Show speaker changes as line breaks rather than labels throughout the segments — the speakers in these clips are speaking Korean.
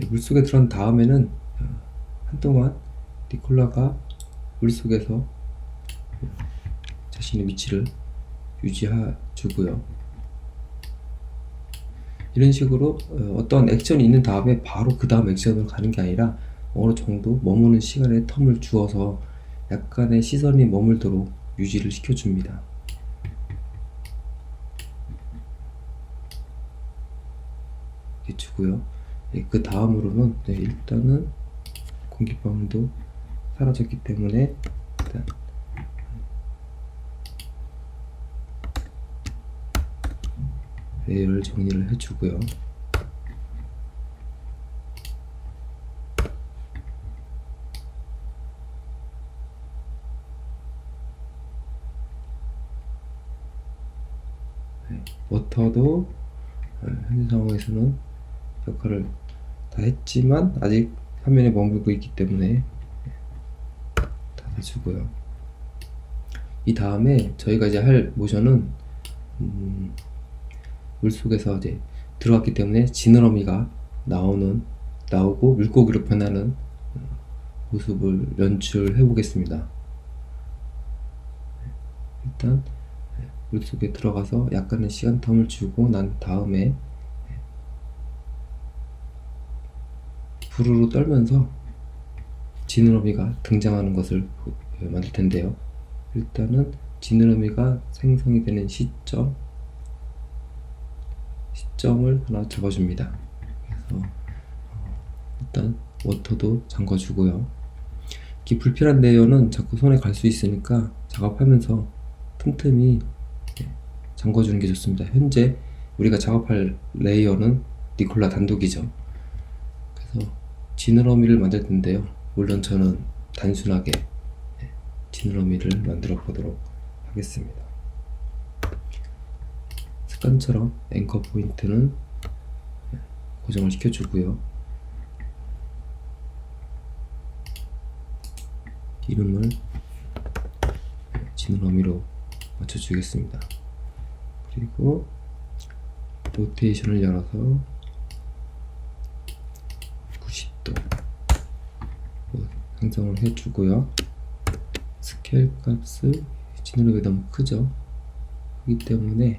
물속에 들어간 다음에는 한동안 니콜라가 물속에서 자신의 위치를 유지해 주고요. 이런 식으로 어떤 액션이 있는 다음에 바로 그 다음 액션으로 가는 게 아니라 어느 정도 머무는 시간의 텀을 주어서 약간의 시선이 머물도록 유지를 시켜줍니다. 이렇게 주고요. 그 다음으로는 일단은 공기방울도 사라졌기 때문에 일단 레이어를 정리를 해주고요. 워터도 현재 상황에서는 역할을 다 했지만 아직 화면에 머물고 있기 때문에 닫아주고요. 이 다음에 저희가 이제 할 모션은 물속에서 이제 들어갔기 때문에 지느러미가 나오고 물고기로 변하는 모습을 연출해 보겠습니다. 일단 물속에 들어가서 약간의 시간 텀을 주고 난 다음에 부르르 떨면서 지느러미가 등장하는 것을 만들 텐데요. 일단은 지느러미가 생성이 되는 시점을 하나 잡아줍니다. 그래서 일단 워터도 잠궈주고요. 이 불필요한 레이어는 자꾸 손에 갈 수 있으니까 작업하면서 틈틈이 잠궈주는 게 좋습니다. 현재 우리가 작업할 레이어는 니콜라 단독이죠. 그래서 지느러미를 만들 텐데요. 물론 저는 단순하게 지느러미를 만들어 보도록 하겠습니다. 습관처럼 앵커 포인트는 고정을 시켜주고요. 이름을 지느러미로 맞춰주겠습니다. 그리고 로테이션을 열어서 90도 형성을 해주고요. 스케일 값을 지느러미가 너무 크죠. 그렇기 때문에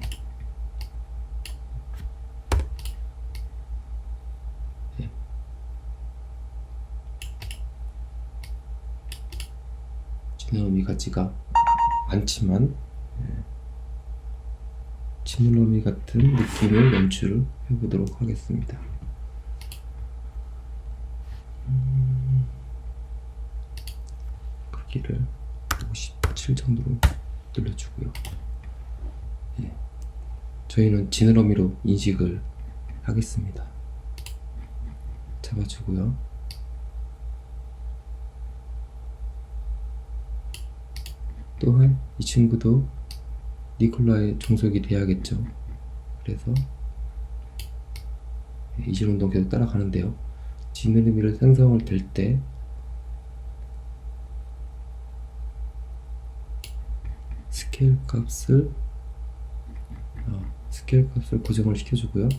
지느러미 같지가 않지만 지느러미 같은 느낌을 연출을 해보도록 하겠습니다. 크기를 57 정도로 늘려주고요. 저희는 지느러미로 인식을 하겠습니다. 잡아주고요. 또한 이 친구도 니콜라의 종속이 돼야겠죠. 그래서 이질 운동 계속 따라가는데요. 지느러미를 생성을 될 때 스케일 값을 고정을 시켜주고요.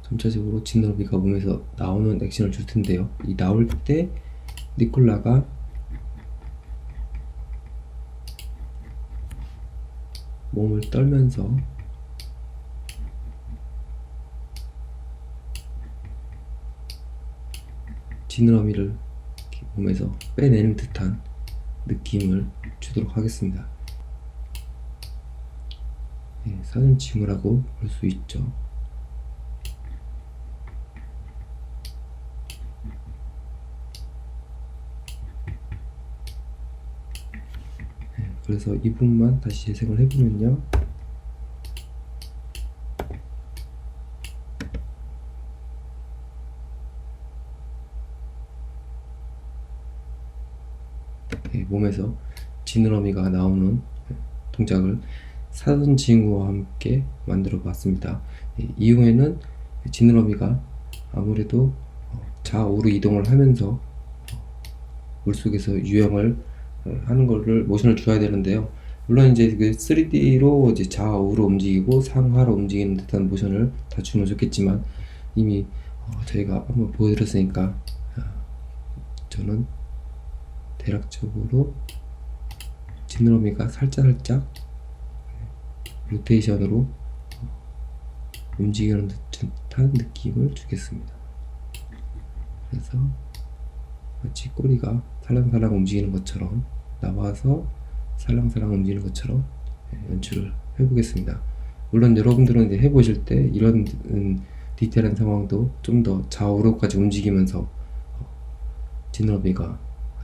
점차적으로 지느러미가 몸에서 나오는 액션을 줄 텐데요. 이 나올 때 니콜라가 몸을 떨면서 지느러미를 몸에서 빼내는 듯한 느낌을 주도록 하겠습니다. 사전 징후라고 볼 수 있죠. 그래서 이 부분만 다시 재생을 해보면요. 몸에서 지느러미가 나오는 동작을 사선 징후와 함께 만들어 봤습니다. 이후에는 지느러미가 아무래도 좌우로 이동을 하면서 물속에서 유형을 하는 거를 모션을 줘야 되는데요. 물론 이제 그 3D로 이제 좌우로 움직이고 상하로 움직이는 듯한 모션을 다 주면 좋겠지만 이미 저희가 한번 보여드렸으니까 저는 대략적으로 지느러미가 살짝 로테이션으로 움직이는 듯한 느낌을 주겠습니다. 그래서 마치 꼬리가 살랑살랑 움직이는 것처럼 나와서 살랑살랑 움직이는 것처럼 연출을 해보겠습니다. 물론 여러분들은 이제 해보실 때 이런 디테일한 상황도 좀 더 좌우로까지 움직이면서 지느러미가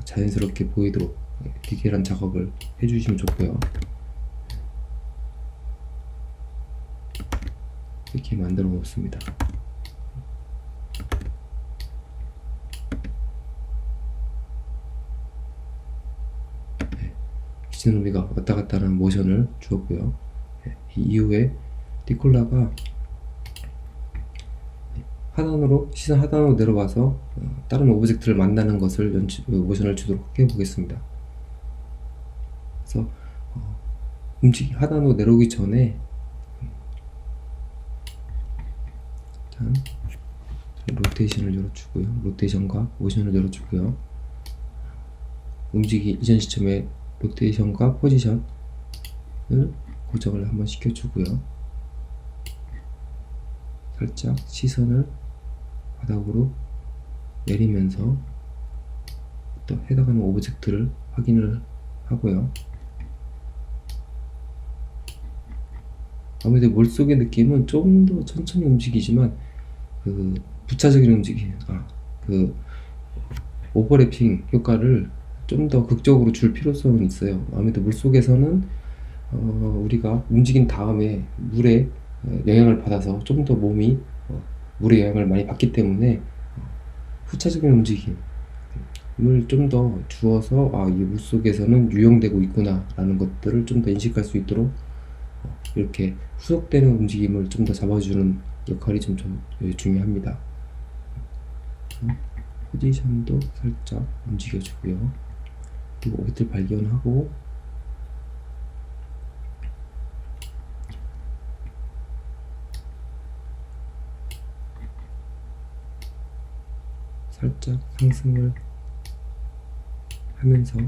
자연스럽게 보이도록 디테일한 작업을 해주시면 좋고요. 이렇게 만들어 놓습니다. 지느러미가 왔다 갔다 하는 모션을 주었고요. 이 이후에 디콜라가 하단으로 시선 하단으로 내려와서 다른 오브젝트를 만나는 것을 모션을 주도록 해보겠습니다. 그래서 하단으로 내려오기 전에 일단 로테이션을 열어주고요. 로테이션과 모션을 열어주고요. 움직이기 이전 시점에 로테이션과 포지션을 고정을 한번 시켜주고요. 살짝 시선을 바닥으로 내리면서 또 해당하는 오브젝트를 확인을 하고요. 아무래도 물속의 느낌은 좀 더 천천히 움직이지만 그 부차적인 움직임, 그 오버래핑 효과를 좀 더 극적으로 줄 필요성은 있어요. 아무래도 물속에서는 우리가 움직인 다음에 물에 영향을 받아서 좀 더 몸이 물의 영향을 많이 받기 때문에 후차적인 움직임을 좀 더 주어서 이 물속에서는 유용되고 있구나 라는 것들을 좀 더 인식할 수 있도록 이렇게 후속되는 움직임을 좀 더 잡아주는 역할이 좀 중요합니다. 포지션도 살짝 움직여주고요. 그리고 오브젝트 발견하고 살짝 상승을 하면서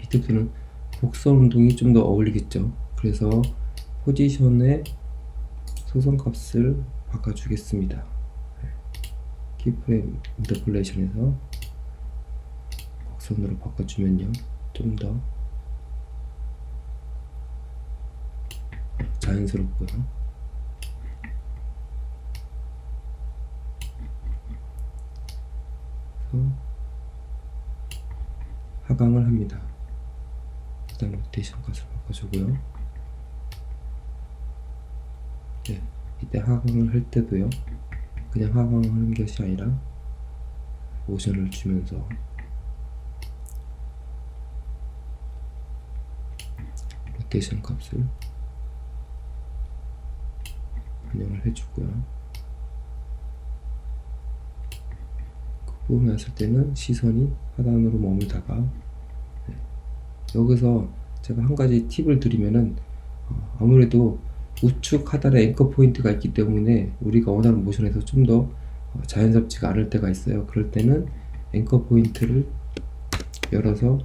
이때부터는 곡선 운동이 좀 더 어울리겠죠. 그래서 포지션의 소선값을 바꿔주겠습니다. 키프레임 인터폴레이션에서 곡선으로 바꿔주면요, 좀 더 자연스럽고요. 그래서 하강을 합니다. 일단 로테이션 값을 바꿔주고요. 네, 이때 하강을 할 때도요, 그냥 하강을 하는 것이 아니라 모션을 주면서 로테이션 값을 반영을 해주고요. 그 부분을 했을 때는 시선이 하단으로 머물다가 여기서 제가 한 가지 팁을 드리면은 아무래도 우측 하단에 앵커 포인트가 있기 때문에 우리가 원하는 모션에서 좀 더 자연스럽지가 않을 때가 있어요. 그럴 때는 앵커 포인트를 열어서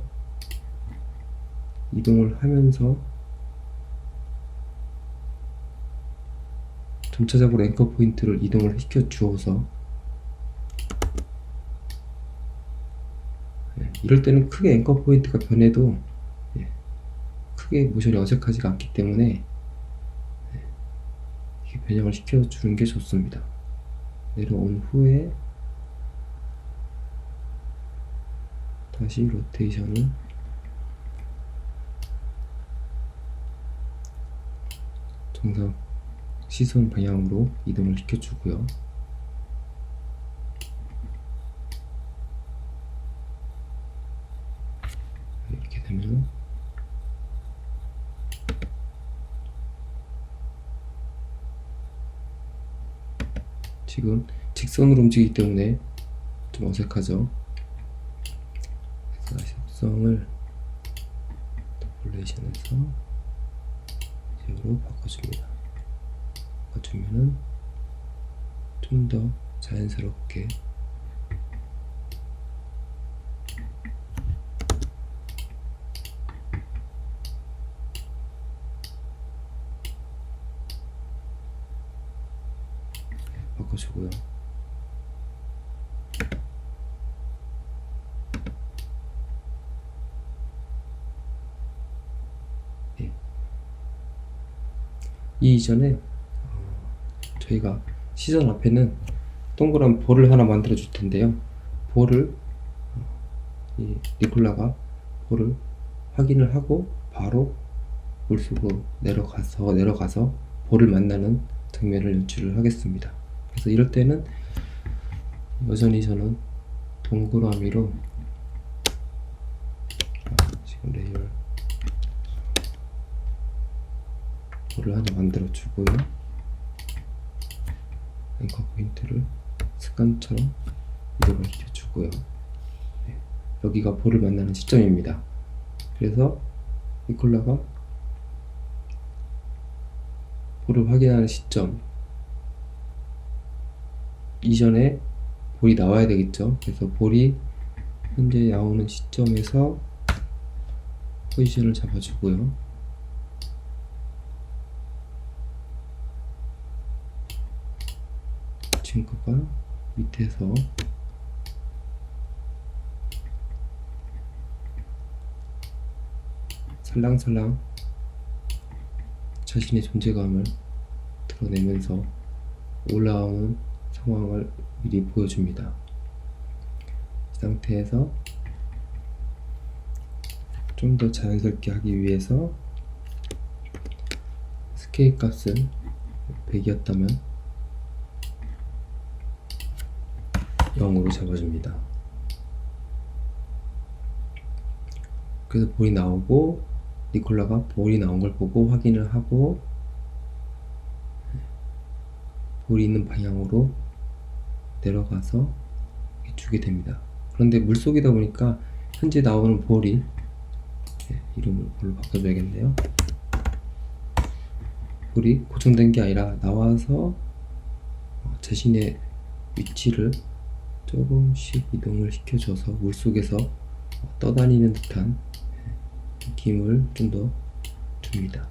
이동을 하면서 점차적으로 앵커 포인트를 이동을 시켜 주어서 이럴 때는 크게 앵커 포인트가 변해도 크게 모션이 어색하지가 않기 때문에 이렇게 변형을 시켜주는 게 좋습니다. 내려온 후에 다시 로테이션을 정상 시선 방향으로 이동을 시켜주고요. 이렇게 되면 지금 직선으로 움직이기 때문에 좀 어색하죠. 그래서 다시 속성을 더블레이션에서 제어로 바꿔줍니다. 바꿔주면은 좀 더 자연스럽게 바꿔주고요. 네. 이 이전에 저희가 시선 앞에는 동그란 볼을 하나 만들어 줄 텐데요. 볼을 이 니콜라가 볼을 확인을 하고 바로 물속으로 내려가서 볼을 만나는 장면을 연출을 하겠습니다. 그래서 이럴 때는 여전히 저는 동그라미로 지금 레이어 볼을 하나 만들어 주고요. 앵커 포인트를 습관처럼 이동을 시켜주고요. 네, 여기가 볼을 만나는 시점입니다. 그래서 니콜라가 볼을 확인하는 시점 이전에 볼이 나와야 되겠죠. 그래서 볼이 현재 나오는 시점에서 포지션을 잡아주고요. 친구가 밑에서 살랑살랑 자신의 존재감을 드러내면서 올라오는 상황을 미리 보여줍니다. 이 상태에서 좀 더 자연스럽게 하기 위해서 스케일 값을 100이었다면 0으로 잡아줍니다. 그래서 볼이 나오고 니콜라가 볼이 나온 걸 보고 확인을 하고 볼이 있는 방향으로 내려가서 주게 됩니다. 그런데 물속이다 보니까 현재 나오는 볼이 이름을 볼로 바꿔줘야겠네요. 볼이 고정된 게 아니라 나와서 자신의 위치를 조금씩 이동을 시켜줘서 물속에서 떠다니는 듯한 느낌을 좀 더 줍니다.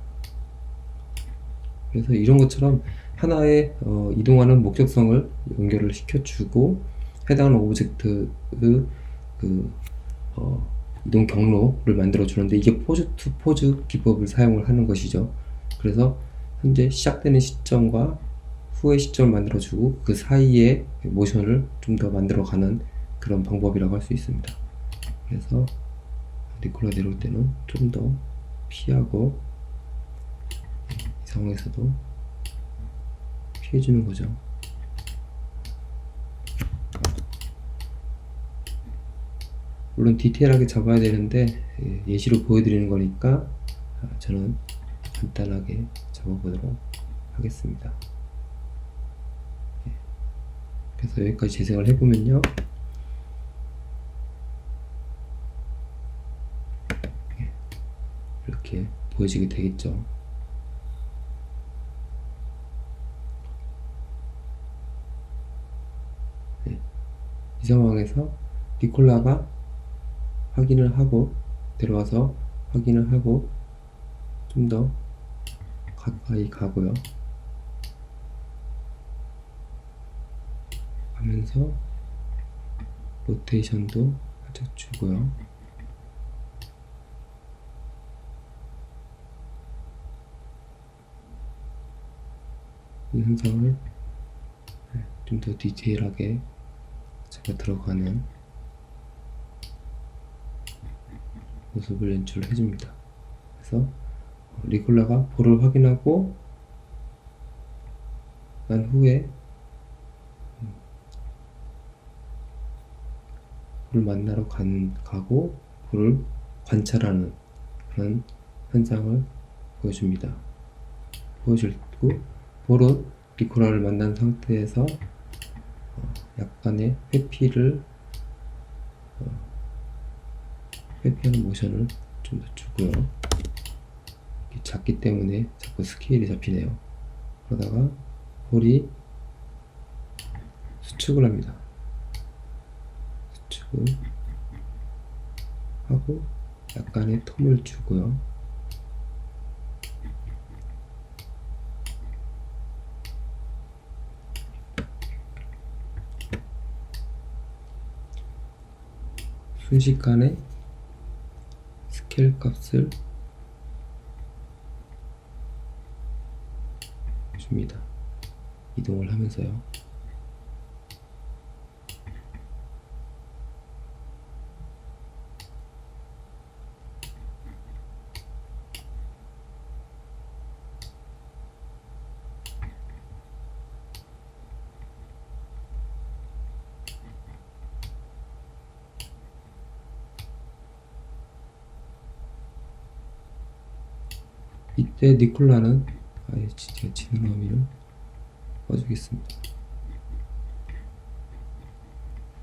그래서 이런 것처럼 하나의 이동하는 목적성을 연결을 시켜주고 해당하는 오브젝트의 이동 경로를 만들어 주는데 이게 포즈 투 포즈 기법을 사용을 하는 것이죠. 그래서 현재 시작되는 시점과 후의 시점을 만들어 주고 그 사이에 모션을 좀 더 만들어 가는 그런 방법이라고 할 수 있습니다. 그래서 니콜라 내려올 때는 좀 더 피하고 이 상황에서도 피해주는 거죠. 물론 디테일하게 잡아야 되는데 예시로 보여드리는 거니까 저는 간단하게 잡아보도록 하겠습니다. 그래서 여기까지 재생을 해보면요, 이렇게 보여지게 되겠죠. 이 상황에서 니콜라가 확인을 하고 내려와서 확인을 하고 좀 더 가까이 가고요. 가면서 로테이션도 살짝 주고요. 이 현상을 좀 더 디테일하게 잡아 들어가는 모습을 연출을 해줍니다. 그래서 니콜라가 볼을 확인하고 난 후에 볼을 만나러 가고 볼을 관찰하는 그런 현상을 보여줍니다. 보여주고 볼은 니콜라를 만난 상태에서 약간의 회피하는 모션을 좀 더 주고요. 작기 때문에 자꾸 스케일이 잡히네요. 그러다가 볼이 수축을 합니다. 수축을 하고 약간의 텀을 주고요. 순식간에 스케일 값을 줍니다. 이동을 하면서요. 이때 니콜라는 아예 제가 지느러미를 꺼주겠습니다.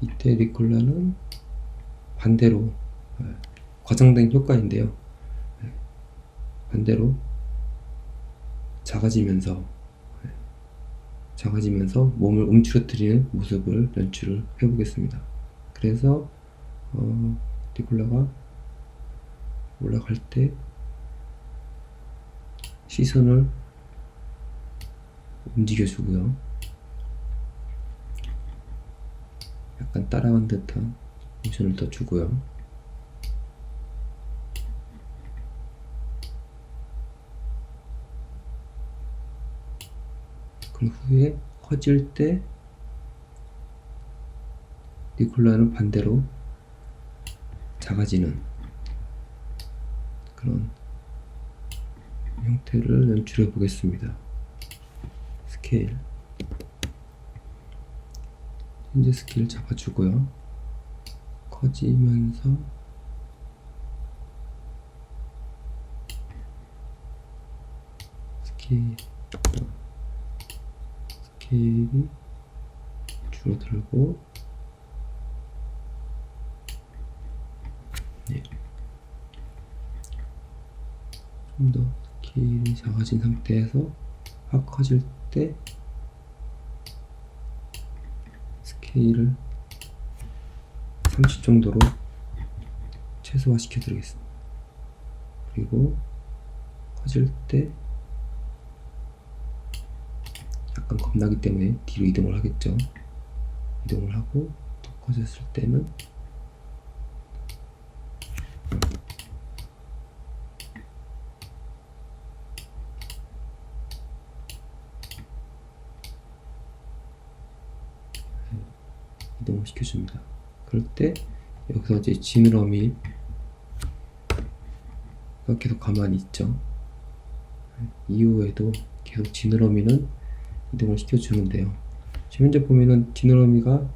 이때 니콜라는 반대로 과장된 효과인데요. 반대로 작아지면서 몸을 움츠러뜨리는 모습을 연출을 해보겠습니다. 그래서 니콜라가 올라갈 때 시선을 움직여주고요. 약간 따라간 듯한 모션을 더 주고요. 그 후에 커질 때 니콜라는 반대로 작아지는 그런 형태를 연출해 보겠습니다. 스케일 현재 스케일 잡아주고요. 커지면서 스케일이 줄어들고 좀 더 스케일이 작아진 상태에서 확 커질 때 스케일을 30 정도로 최소화 시켜 드리겠습니다. 그리고 커질 때 약간 겁나기 때문에 뒤로 이동을 하겠죠. 이동을 하고 더 커졌을 때는 이동을 시켜줍니다. 그럴 때 여기서 이제 지느러미가 계속 가만히 있죠. 이후에도 계속 지느러미는 이동을 시켜주는데요. 지금 현재 보면은 지느러미가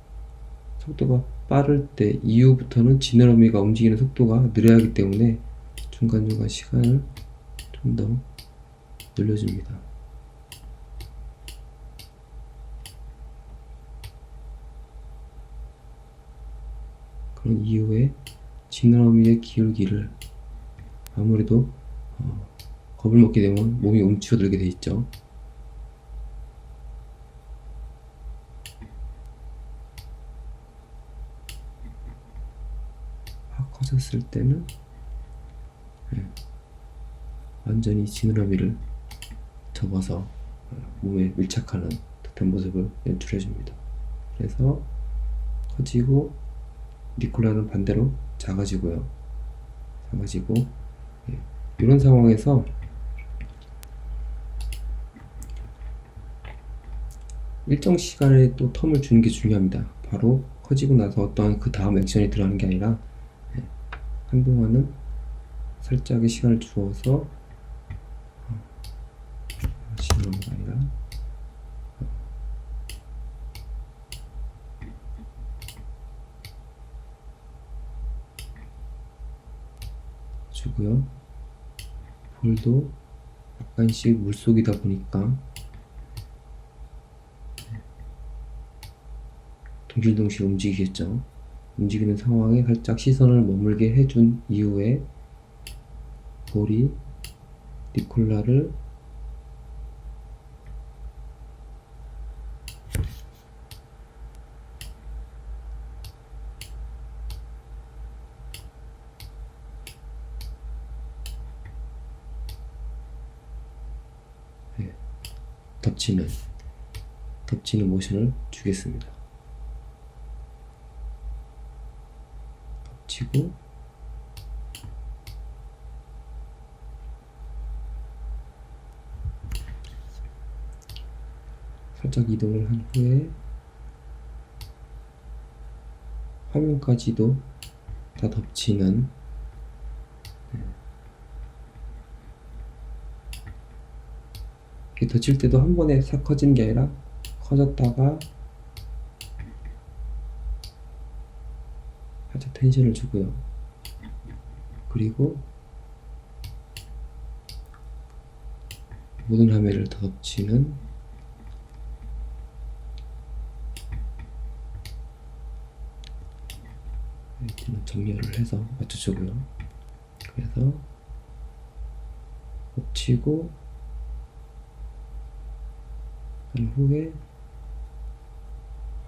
속도가 빠를 때 이후부터는 지느러미가 움직이는 속도가 느려야 하기 때문에 중간중간 시간을 좀 더 늘려줍니다. 그런 이후에 지느러미의 기울기를 아무래도 겁을 먹게 되면 몸이 움츠러들게 돼 있죠. 확 커졌을 때는 완전히 지느러미를 접어서 몸에 밀착하는 듯한 모습을 연출해 줍니다. 그래서 커지고 니콜라는 반대로 작아지고요. 이런 상황에서 일정 시간에 또 텀을 주는 게 중요합니다. 바로 커지고 나서 어떠한 그 다음 액션이 들어가는 게 아니라 한동안은 살짝의 시간을 주어서 지느러미가 아니라 주고요. 볼도 약간씩 물속이다 보니까 동실동실 움직이겠죠. 움직이는 상황에 살짝 시선을 머물게 해준 이후에 볼이 니콜라를 덮치는 모션을 주겠습니다. 덮치고 살짝 이동을 한 후에 화면까지도 다 덮치는 이렇게 덮칠 때도 한 번에 싹 커지는 게 아니라 커졌다가 살짝 텐션을 주고요. 그리고 모든 화면을 다 덮치는 정렬을 해서 맞춰주고요. 그래서 덮치고 한 후에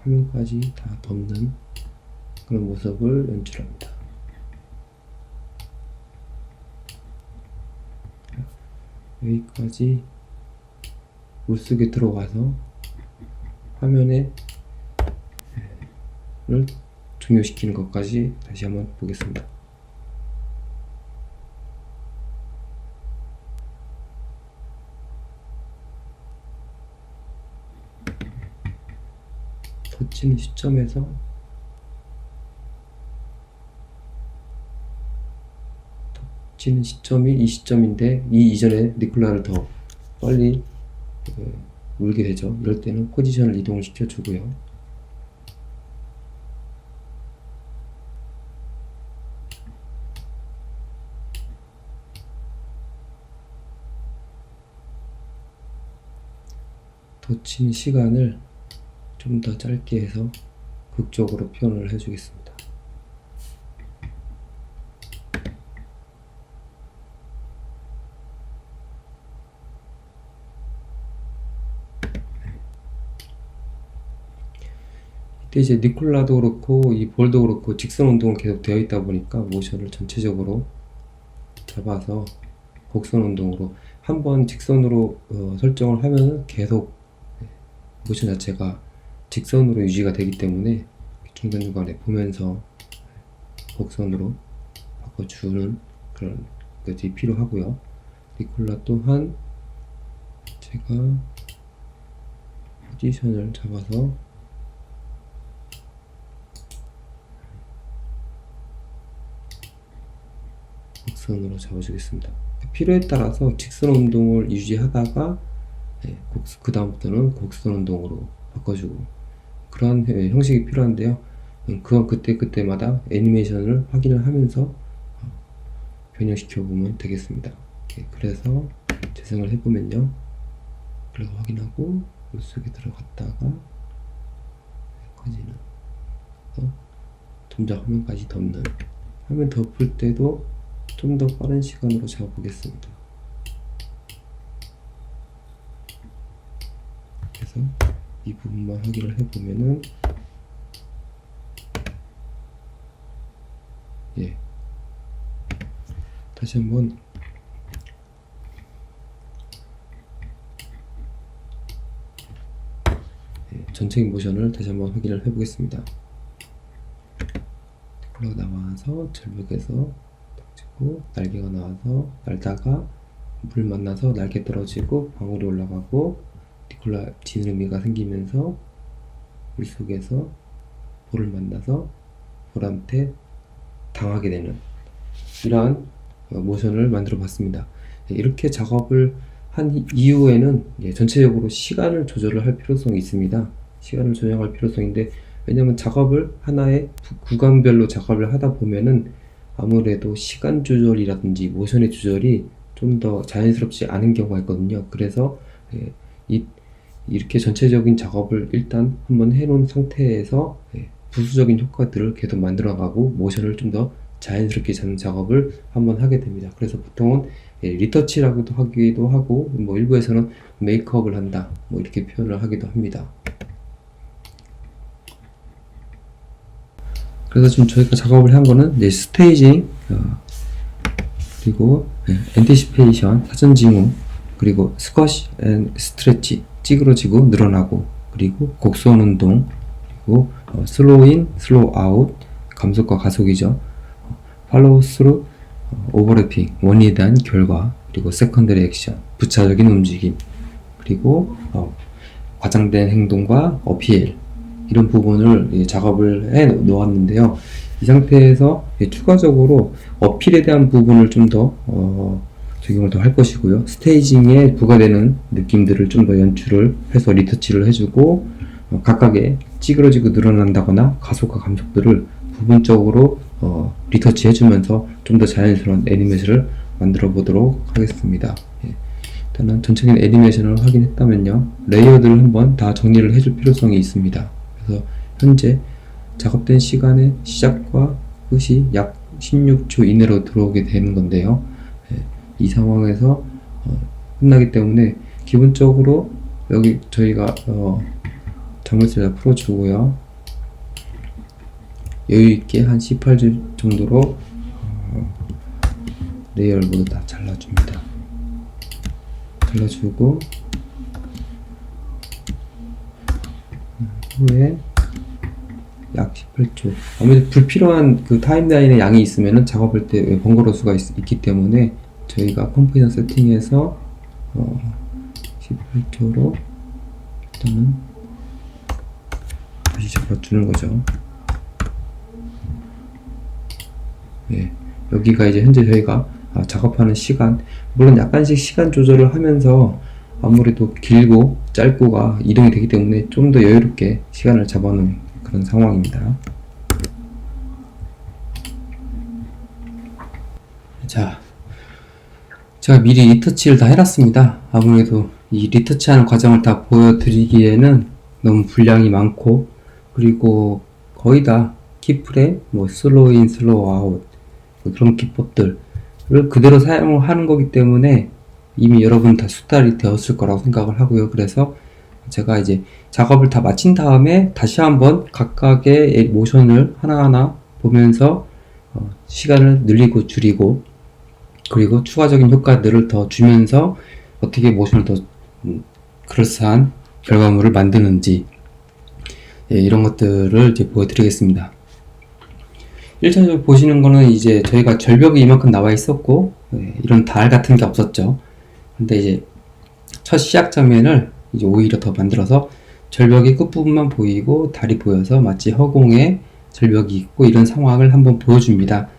화면까지 다 덮는 그런 모습을 연출합니다. 여기까지 물속에 들어가서 화면에 를 종료시키는 것까지 다시 한번 보겠습니다. 덮치는 시점에서 덮치는 시점이 이 시점인데 이 이전에 니콜라를 더 빨리 물게 되죠. 이럴 때는 포지션을 이동을 시켜주고요. 덮치는 시간을 좀 더 짧게 해서 극적으로 표현을 해주겠습니다. 이때 이제 니콜라도 그렇고 이 볼도 그렇고 직선 운동은 계속 되어 있다 보니까 모션을 전체적으로 잡아서 곡선 운동으로 한번 직선으로 설정을 하면 계속 모션 자체가 직선으로 유지가 되기 때문에 중간중간에 보면서 곡선으로 바꿔주는 그런 것이 필요하고요. 니콜라 또한 제가 포지션을 잡아서 곡선으로 잡아주겠습니다. 필요에 따라서 직선 운동을 유지하다가 그 다음부터는 곡선 운동으로 바꿔주고 그런 형식이 필요한데요. 그건 그때마다 애니메이션을 확인을 하면서 변형시켜 보면 되겠습니다. 그래서 재생을 해보면요. 그래서 확인하고 물속에 들어갔다가 커지는 동작 화면까지 덮는 화면 덮을 때도 좀 더 빠른 시간으로 잡아보겠습니다. 그래서 이 부분만 확인을 해보면은 다시 한번 전체적인 모션을 다시 한번 확인을 해보겠습니다. 니콜라가 나와서 절벽에서 던지고 날개가 나와서 날다가 물 만나서 날개 떨어지고 방울이 올라가고 니콜라 지느러미가 생기면서 물속에서 볼을 만나서 볼한테 당하게 되는 이러한 모션을 만들어 봤습니다. 이렇게 작업을 한 이후에는 전체적으로 시간을 조절을 할 필요성이 있습니다. 시간을 조정할 필요성인데 왜냐면 작업을 하나의 구간별로 작업을 하다 보면은 아무래도 시간 조절이라든지 모션의 조절이 좀 더 자연스럽지 않은 경우가 있거든요. 그래서 이 이렇게 전체적인 작업을 일단 한번 해놓은 상태에서 부수적인 효과들을 계속 만들어가고 모션을 좀 더 자연스럽게 잡는 작업을 한번 하게 됩니다. 그래서 보통은 리터치라고도 하기도 하고, 뭐 일부에서는 메이크업을 한다, 뭐 이렇게 표현을 하기도 합니다. 그래서 지금 저희가 작업을 한 거는 이제 스테이징, 그리고 엔티시페이션, 사전 징후, 그리고 스쿼시 앤 스트레치, 찌그러지고 늘어나고, 그리고 곡선 운동, 그리고 슬로우 인, 슬로우 아웃, 감속과 가속이죠. 팔로우 스루, 오버래핑, 원인에 대한 결과, 그리고 세컨더리 액션, 부차적인 움직임, 그리고 과장된 행동과 어피엘, 이런 부분을 작업을 해 놓았는데요. 이 상태에서 추가적으로 어필에 대한 부분을 좀 더 적용을 더 할 것이고요. 스테이징에 부과되는 느낌들을 좀 더 연출을 해서 리터치를 해주고, 각각의 찌그러지고 늘어난다거나 가속과 감속들을 부분적으로 리터치 해주면서 좀 더 자연스러운 애니메이션을 만들어 보도록 하겠습니다. 일단은 전체적인 애니메이션을 확인했다면요, 레이어들을 한번 다 정리를 해줄 필요성이 있습니다. 그래서 현재 작업된 시간의 시작과 끝이 약 16초 이내로 들어오게 되는 건데요. 이 상황에서 끝나기 때문에 기본적으로 여기 저희가 자물쇠를 풀어주고요. 여유있게 한 18줄 정도로 레이어를 모두 다 잘라줍니다. 잘라주고 후에 약 18초. 아무래도 불필요한 그 타임라인의 양이 있으면은 작업할 때 번거로울 수가 있기 때문에 저희가 컴포지션 세팅에서 18초로 일단은 다시 잡아주는 거죠. 여기가 이제 현재 저희가 작업하는 시간, 물론 약간씩 시간 조절을 하면서 아무래도 길고 짧고가 이동이 되기 때문에 좀 더 여유롭게 시간을 잡아놓은 그런 상황입니다. 자, 제가 미리 리터치를 다 해놨습니다. 아무래도 이 리터치하는 과정을 다 보여드리기에는 너무 분량이 많고, 그리고 거의 다 키프레임, 뭐 슬로우 인, 슬로우 아웃, 그런 기법들을 그대로 사용을 하는 거기 때문에 이미 여러분 다 숙달이 되었을 거라고 생각을 하고요. 그래서 제가 이제 작업을 다 마친 다음에 다시 한번 각각의 모션을 하나하나 보면서 시간을 늘리고 줄이고, 그리고 추가적인 효과들을 더 주면서 어떻게 모션을 더 그럴싸한 결과물을 만드는지, 이런 것들을 이제 보여드리겠습니다. 1차적으로 보시는 거는 이제 저희가 절벽이 이만큼 나와 있었고, 이런 달 같은 게 없었죠. 근데 이제 첫 시작 장면을 이제 오히려 더 만들어서 절벽의 끝부분만 보이고 달이 보여서 마치 허공에 절벽이 있고 이런 상황을 한번 보여줍니다.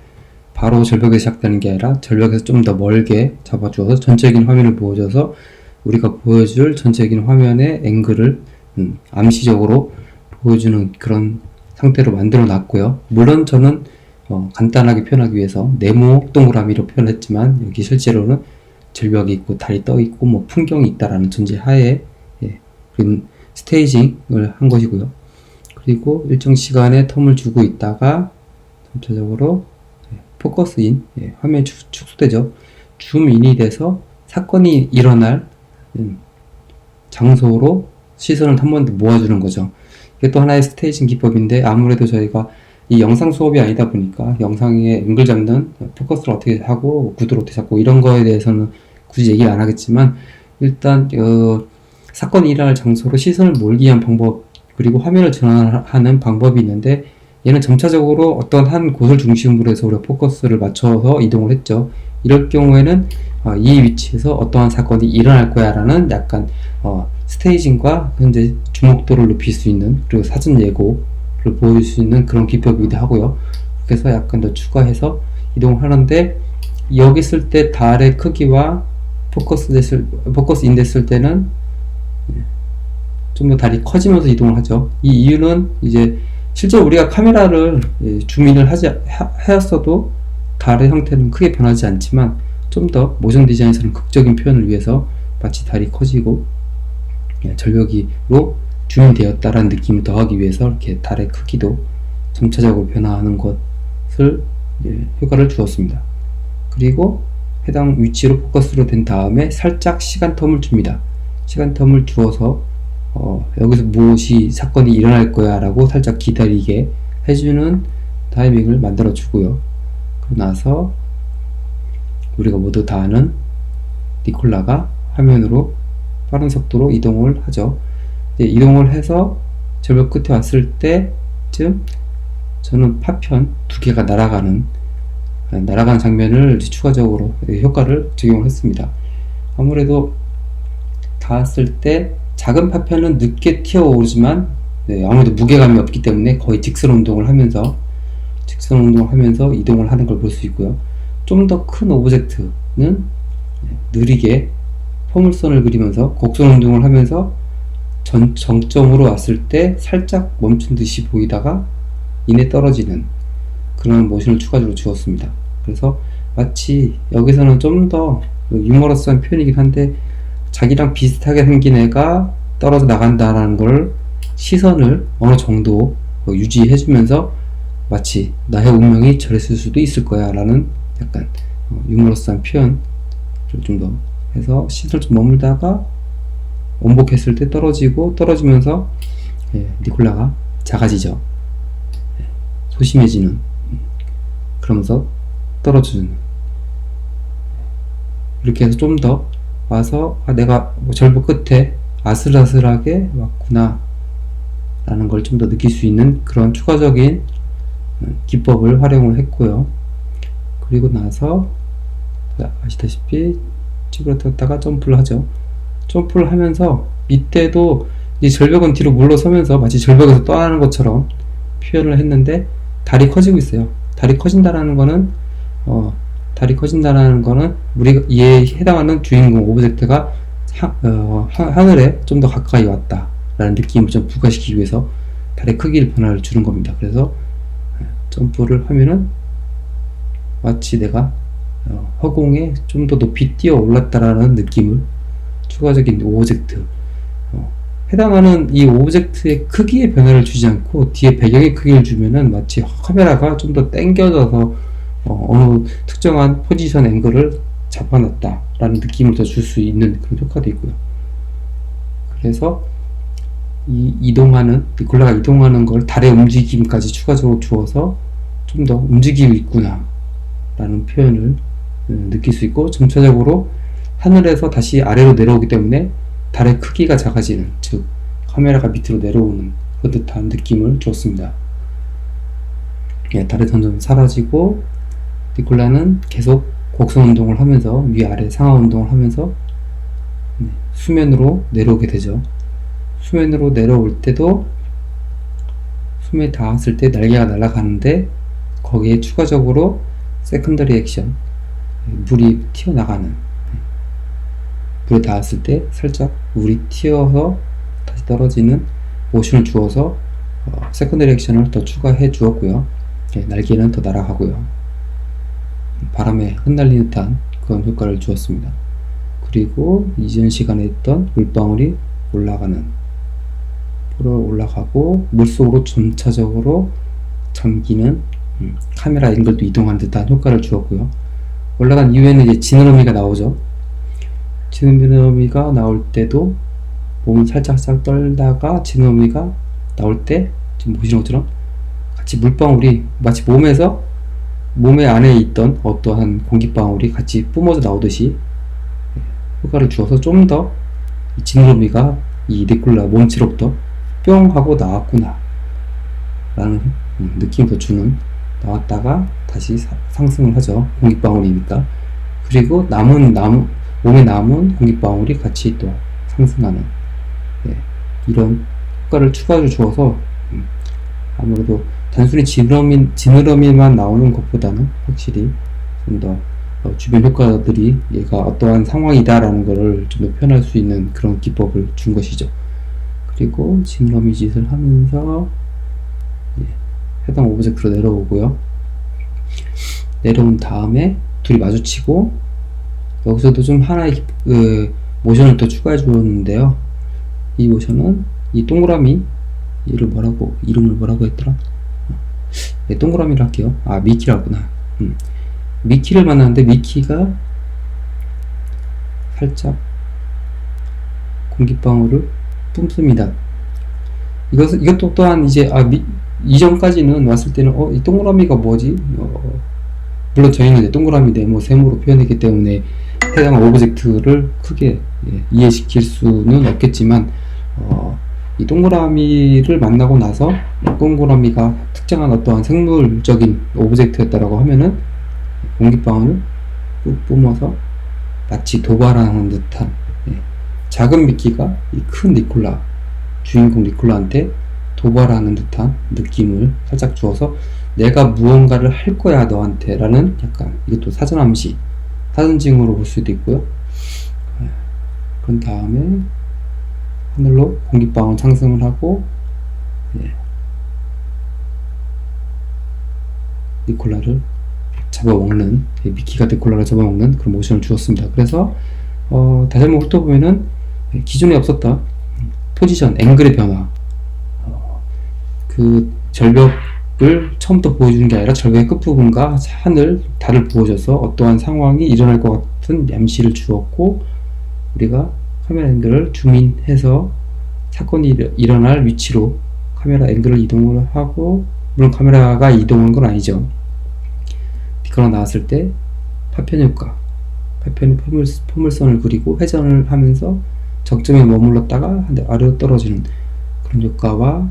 바로 절벽에서 시작되는 게 아니라 절벽에서 좀 더 멀게 잡아주어서 전체적인 화면을 보여줘서 우리가 보여줄 전체적인 화면의 앵글을 암시적으로 보여주는 그런 상태로 만들어 놨고요. 물론 저는 간단하게 표현하기 위해서 네모 동그라미로 표현했지만 여기 실제로는 절벽이 있고 달이 떠 있고 뭐 풍경이 있다라는 전제 하에 스테이징을 한 것이고요. 그리고 일정 시간에 텀을 주고 있다가 전체적으로 포커스인, 화면이 축소되죠. 줌인이 돼서 사건이 일어날 장소로 시선을 한 번 더 모아주는 거죠. 이게 또 하나의 스테이징 기법인데, 아무래도 저희가 이 영상 수업이 아니다 보니까 영상에 앵글 잡는 포커스를 어떻게 하고 구도를 어떻게 잡고 이런 거에 대해서는 굳이 얘기 안 하겠지만, 일단 사건이 일어날 장소로 시선을 몰기 위한 방법, 그리고 화면을 전환하는 방법이 있는데, 얘는 점차적으로 어떤 한 곳을 중심으로 해서 우리가 포커스를 맞춰서 이동을 했죠. 이럴 경우에는 이 위치에서 어떠한 사건이 일어날 거야 라는 약간 스테이징과 현재 주목도를 높일 수 있는, 그리고 사전 예고를 보여줄 수 있는 그런 기법이기도 하고요. 그래서 약간 더 추가해서 이동을 하는데, 여기 쓸 때 달의 크기와 포커스인 됐을 때는 좀 더 달이 커지면서 이동을 하죠. 이 이유는 이제 실제 우리가 카메라를 줌인을 하였어도 달의 형태는 크게 변하지 않지만, 좀 더 모션 디자인에서는 극적인 표현을 위해서 마치 달이 커지고 절벽으로 줌되었다라는 느낌을 더하기 위해서 이렇게 달의 크기도 점차적으로 변화하는 것을 효과를 주었습니다. 그리고 해당 위치로 포커스로 된 다음에 살짝 시간텀을 줍니다. 시간텀을 주어서 여기서 무엇이 사건이 일어날 거야 라고 살짝 기다리게 해주는 타이밍을 만들어 주고요. 그러고 나서 우리가 모두 다 아는 니콜라가 화면으로 빠른 속도로 이동을 하죠. 이동을 해서 절벽 끝에 왔을 때쯤 저는 파편 두 개가 날아가는 장면을 추가적으로 효과를 적용을 했습니다. 아무래도 닿았을 때 작은 파편은 늦게 튀어오르지만 아무래도 무게감이 없기 때문에 거의 직선 운동을 하면서 이동을 하는 걸 볼 수 있고요. 좀 더 큰 오브젝트는 느리게 포물선을 그리면서 곡선 운동을 하면서 정점으로 왔을 때 살짝 멈춘 듯이 보이다가 이내 떨어지는 그런 모션을 추가적으로 주었습니다. 그래서 마치 여기서는 좀 더 유머러스한 표현이긴 한데 자기랑 비슷하게 생긴 애가 떨어져 나간다라는 걸 시선을 어느 정도 유지해주면서 마치 나의 운명이 저랬을 수도 있을 거야 라는 약간 유머러스한 표현을 좀 더 해서 시선을 좀 머물다가 원복했을 때 떨어지면서 니콜라가 작아지죠. 소심해지는, 그러면서 떨어지는, 이렇게 해서 좀 더 와서 내가 절벽 끝에 아슬아슬하게 왔구나 라는 걸 좀 더 느낄 수 있는 그런 추가적인 기법을 활용을 했고요. 그리고 나서 아시다시피 찌그러뜨렸다가 점프를 하죠. 점프를 하면서 이때도 이 절벽은 뒤로 물러서면서 마치 절벽에서 떠나는 것처럼 표현을 했는데 다리 커지고 있어요. 다리 커진다라는 거는 우리가 이에 해당하는 주인공 오브젝트가 하늘에 좀 더 가까이 왔다 라는 느낌을 좀 부과시키기 위해서 달의 크기를 변화를 주는 겁니다. 그래서 점프를 하면은 마치 내가 허공에 좀 더 높이 뛰어 올랐다라는 느낌을 추가적인 오브젝트, 해당하는 이 오브젝트의 크기의 변화를 주지 않고 뒤에 배경의 크기를 주면은 마치 카메라가 좀 더 당겨져서 어느 특정한 포지션 앵글을 잡아놨다 라는 느낌을 더 줄 수 있는 그런 효과도 있고요. 그래서 니콜라가 이동하는 걸 달의 움직임까지 추가적으로 주어서 좀 더 움직이고 있구나 라는 표현을 느낄 수 있고, 점차적으로 하늘에서 다시 아래로 내려오기 때문에 달의 크기가 작아지는, 즉 카메라가 밑으로 내려오는 그 듯한 느낌을 줬습니다. 달이 점점 사라지고 니콜라는 계속 곡선 운동을 하면서 위아래 상하 운동을 하면서 수면으로 내려오게 되죠. 수면으로 내려올 때도 수면에 닿았을 때 날개가 날아가는데 거기에 추가적으로 세컨더리 액션, 물이 튀어나가는, 물에 닿았을 때 살짝 물이 튀어서 다시 떨어지는 모션을 주어서 세컨더리 액션을 더 추가해 주었고요. 날개는 더 날아가고요. 바람에 흩날리는 듯한 그런 효과를 주었습니다. 그리고 이전 시간에 했던 물방울이 올라가고 물속으로 점차적으로 잠기는 카메라 앵글도 이동하는 듯한 효과를 주었고요. 올라간 이후에는 이제 지느러미가 나오죠. 지느러미가 나올 때도 몸을 살짝 떨다가 지느러미가 나올 때 지금 보시는 것처럼 같이 물방울이 마치 몸의 안에 있던 어떠한 공기방울이 같이 뿜어져 나오듯이 효과를 주어서 좀 더 지느러미가 이 니콜라 몸체로부터 뿅 하고 나왔구나 라는 느낌을 더 주는, 나왔다가 다시 상승을 하죠. 공기방울이니까. 그리고 몸에 남은 공기방울이 같이 또 상승하는, 이런 효과를 추가로 주어서 아무래도 단순히 지느러미만 나오는 것보다는 확실히 좀 더 주변 효과들이 얘가 어떠한 상황이다 라는 것을 좀 더 표현할 수 있는 그런 기법을 준 것이죠. 그리고 지느러미 짓을 하면서 해당 오브젝트로 내려오고요. 내려온 다음에 둘이 마주치고 여기서도 좀 하나의 모션을 또 추가해 주었는데요. 이 모션은 이 동그라미 이름을 뭐라고 했더라? 네, 동그라미를 할게요. 아, 미키라구나. 미키를 만났는데 미키가 살짝 공기방울을 뿜습니다. 이것도 또한 이제 이전까지는 왔을 때는 이 동그라미가 뭐지? 물론 저희는 이제 동그라미 네모 세모로 표현했기 때문에 해당 오브젝트를 크게 이해시킬 수는 없겠지만 이 동그라미를 만나고 나서 동그라미가 특정한 어떠한 생물적인 오브젝트였다라고 하면은 공기방울을 꾹 뿜어서 마치 도발하는 듯한 작은 미끼가 이 큰 니콜라, 주인공 니콜라한테 도발하는 듯한 느낌을 살짝 주어서 내가 무언가를 할 거야 너한테 라는 약간 이것도 사전암시, 사전징후로 볼 수도 있고요. 그런 다음에 하늘로 공기방울 상승을 하고 니콜라를 잡아먹는, 미키가 니콜라를 잡아먹는 그런 모션을 주었습니다. 그래서 다시 한번 훑어보면은 기존에 없었던 포지션, 앵글의 변화, 그 절벽을 처음부터 보여주는 게 아니라 절벽의 끝부분과 하늘, 달을 부어줘서 어떠한 상황이 일어날 것 같은 암시를 주었고, 우리가 카메라 앵글을 줌인해서 사건이 일어날 위치로 카메라 앵글을 이동을 하고, 물론 카메라가 이동한 건 아니죠. 니콜라 나왔을 때 파편 효과, 파편이 포물선을 그리고 회전을 하면서 정점에 머물렀다가 아래로 떨어지는 그런 효과와,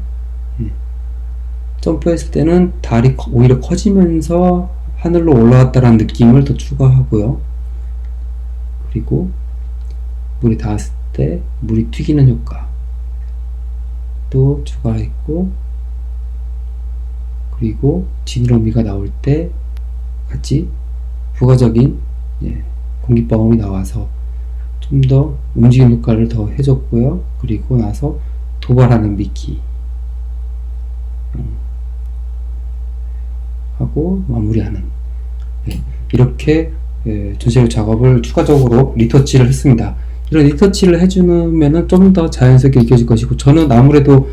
점프했을 때는 달이 오히려 커지면서 하늘로 올라왔다라는 느낌을 더 추가하고요. 그리고 물이 닿았을 때 물이 튀기는 효과 또 추가했고, 그리고 지느러미가 나올 때 같이 부가적인 공기방울이 나와서 좀 더 움직임 효과를 더 해줬고요. 그리고 나서 도발하는 미끼 하고 마무리하는, 이렇게 전체적 작업을 추가적으로 리터치를 했습니다. 이런 리터치를 해주면은 좀 더 자연스럽게 느껴질 것이고, 저는 아무래도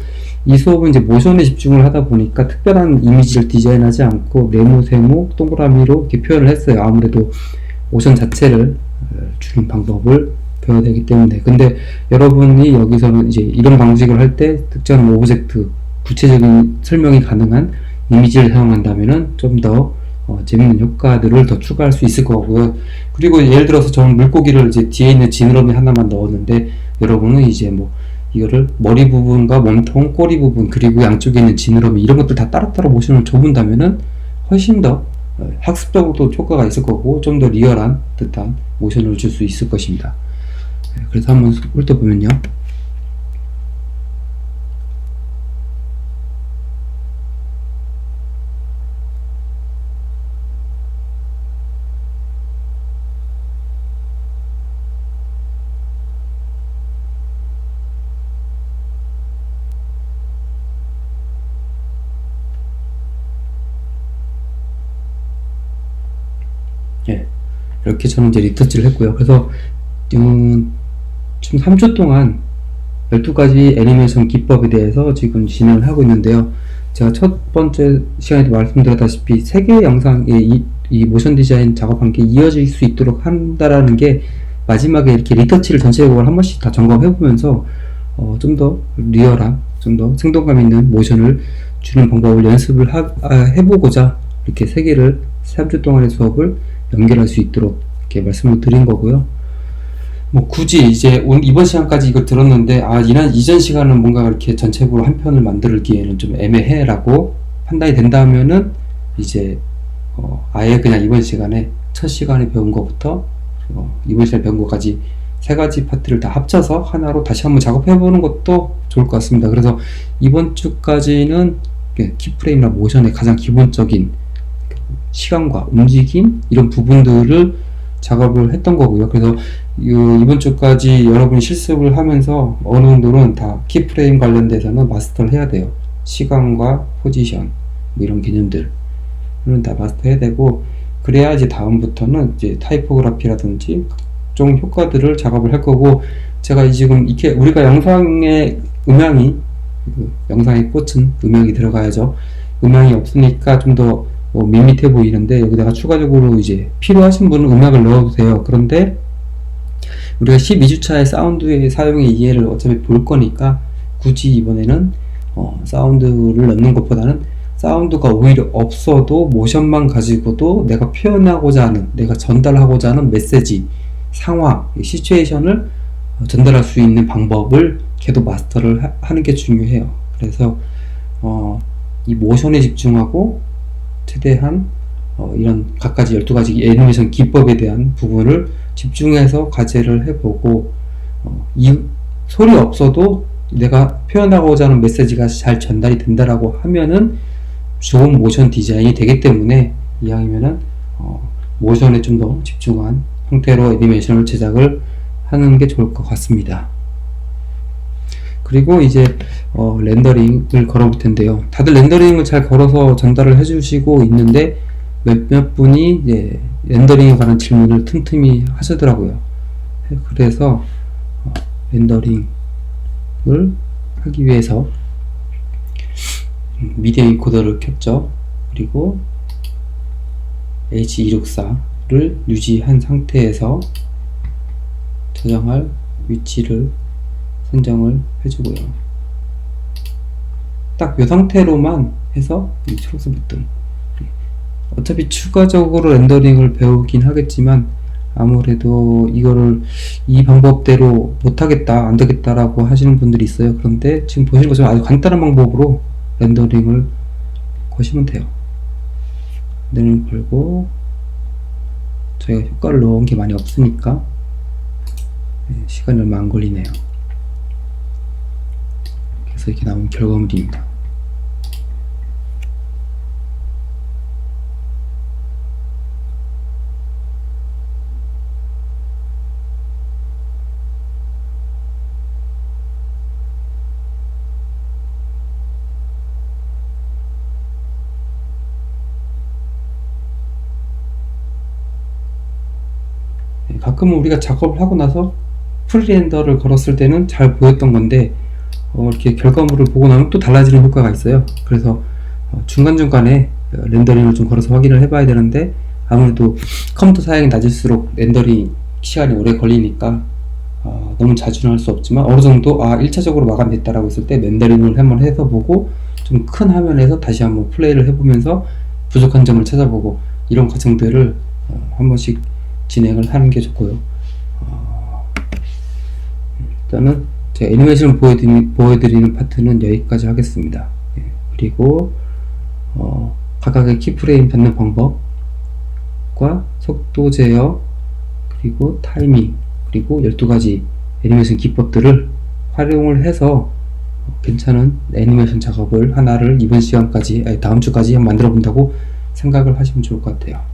이 수업은 이제 모션에 집중을 하다 보니까 특별한 이미지를 디자인하지 않고 네모, 세모, 동그라미로 이렇게 표현을 했어요. 아무래도 모션 자체를 주는 방법을 배워야 되기 때문에. 근데 여러분이 여기서는 이제 이런 방식을 할 때 특정한 오브젝트, 구체적인 설명이 가능한 이미지를 사용한다면은 좀 더 재밌는 효과들을 더 추가할 수 있을 거고요. 그리고 예를 들어서 저는 물고기를 이제 뒤에 있는 지느러미 하나만 넣었는데, 여러분은 이제 뭐 이거를 머리 부분과 몸통, 꼬리 부분, 그리고 양쪽에 있는 지느러미 이런 것들 다 따로따로 모션을 줘본다면은 훨씬 더 학습적으로도 효과가 있을 거고, 좀 더 리얼한 듯한 모션을 줄 수 있을 것입니다. 그래서 한번 훑어보면요. 이렇게 저는 이제 리터치를 했고요. 그래서 지금 3주 동안 12가지 애니메이션 기법에 대해서 지금 진행을 하고 있는데요. 제가 첫 번째 시간에도 말씀드렸다시피 3개의 영상에 이 모션 디자인 작업한 게 이어질 수 있도록 한다라는 게, 마지막에 이렇게 리터치를 전체적으로 한 번씩 다 점검해보면서 좀 더 리얼한, 좀 더 생동감 있는 모션을 주는 방법을 연습을 해보고자 이렇게 3개를 3주 동안의 수업을 연결할 수 있도록 이렇게 말씀을 드린 거고요. 뭐 굳이 이제 이번 시간까지 이걸 들었는데 이전 시간은 뭔가 이렇게 전체적으로 한 편을 만들기에는 좀 애매해라고 판단이 된다면은 이제 아예 그냥 이번 시간에 첫 시간에 배운 것부터 이번 시간에 배운 것까지 3가지 파트를 다 합쳐서 하나로 다시 한번 작업해보는 것도 좋을 것 같습니다. 그래서 이번 주까지는 키프레임이나 모션의 가장 기본적인 시간과 움직임 이런 부분들을 작업을 했던 거고요. 그래서 이번 주까지 여러분이 실습을 하면서 어느 정도는 다 키프레임 관련돼서는 마스터를 해야 돼요. 시간과 포지션 뭐 이런 개념들은 다 마스터해야 되고, 그래야 이제 다음부터는 이제 타이포그래피라든지 각종 효과들을 작업을 할 거고, 제가 지금 이렇게 우리가 영상에 음향이 영상에 꽂힌 음향이 들어가야죠. 음향이 없으니까 좀 더 밋밋해 보이는데 여기다가 추가적으로 이제 필요하신 분은 음악을 넣어도 돼요. 그런데 우리가 12주차의 사운드의 사용의 이해를 어차피 볼 거니까 굳이 이번에는 사운드를 넣는 것보다는 사운드가 오히려 없어도 모션만 가지고도 내가 표현하고자 하는, 내가 전달하고자 하는 메시지, 상황, 시츄에이션을 전달할 수 있는 방법을 걔도 마스터를 하는 게 중요해요. 그래서 이 모션에 집중하고 최대한 이런 각가지 12가지 애니메이션 기법에 대한 부분을 집중해서 과제를 해보고 이 소리 없어도 내가 표현하고자 하는 메시지가 잘 전달이 된다라고 하면은 좋은 모션 디자인이 되기 때문에 이왕이면은 모션에 좀 더 집중한 형태로 애니메이션을 제작을 하는 게 좋을 것 같습니다. 그리고 이제 렌더링을 걸어 볼 텐데요. 다들 렌더링을 잘 걸어서 전달을 해주시고 있는데 몇몇 분이 이제 렌더링에 관한 질문을 틈틈이 하시더라고요. 그래서 렌더링을 하기 위해서 미디어 인코더를 켰죠. 그리고 H264를 유지한 상태에서 저장할 위치를 선정을 해주고요. 딱 이 상태로만 해서 이 초록색 버튼, 어차피 추가적으로 렌더링을 배우긴 하겠지만 아무래도 이거를 이 방법대로 못하겠다, 안되겠다 라고 하시는 분들이 있어요. 그런데 지금 보시는 것처럼 아주 간단한 방법으로 렌더링을 거시면 돼요. 렌더링 걸고 저희가 효과를 넣은 게 많이 없으니까 시간이 얼마 안 걸리네요. 그래서 이렇게 나온 결과물입니다. 가끔은 우리가 작업을 하고 나서 프리렌더를 걸었을 때는 잘 보였던 건데 이렇게 결과물을 보고 나면 또 달라지는 효과가 있어요. 그래서 중간중간에 렌더링을 좀 걸어서 확인을 해봐야 되는데 아무래도 컴퓨터 사양이 낮을수록 렌더링 시간이 오래 걸리니까 너무 자주는 할 수 없지만 어느 정도 1차적으로 마감됐다라고 했을 때 렌더링을 한번 해서 보고 좀 큰 화면에서 다시 한번 플레이를 해보면서 부족한 점을 찾아보고 이런 과정들을 한 번씩 진행을 하는 게 좋고요. 일단은 제가 애니메이션을 보여드리는 파트는 여기까지 하겠습니다. 그리고 각각의 키프레임 잡는 방법과 속도 제어, 그리고 타이밍, 그리고 12가지 애니메이션 기법들을 활용을 해서 괜찮은 애니메이션 작업을 하나를 이번 시간까지, 다음 주까지 만들어 본다고 생각을 하시면 좋을 것 같아요.